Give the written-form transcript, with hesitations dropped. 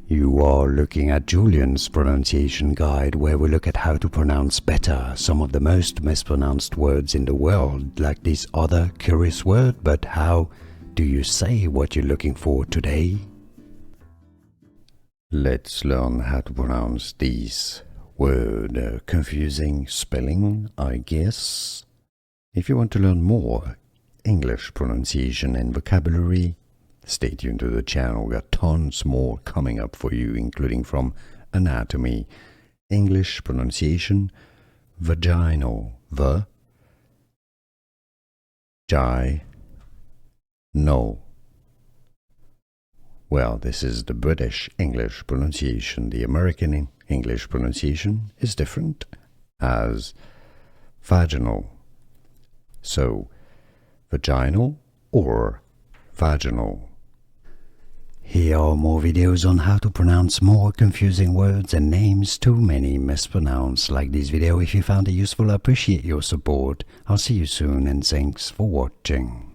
You are looking at Julian's pronunciation guide, where we look at how to pronounce better some of the most mispronounced words in the world, like this other curious word. But how do you say what you're looking for today? Let's learn how to pronounce this word. Confusing spelling, I guess. If you want to learn more English pronunciation and vocabulary, stay tuned to the channel. We got tons more coming up for you, including from anatomy, English pronunciation, vaginal, no. Well, this is the British English pronunciation. The American English pronunciation is different, as vaginal. So, vaginal or vaginal. Here are more videos on how to pronounce more confusing words and names too many mispronounced. Like this video if you found it useful. I appreciate your support. I'll see you soon and thanks for watching.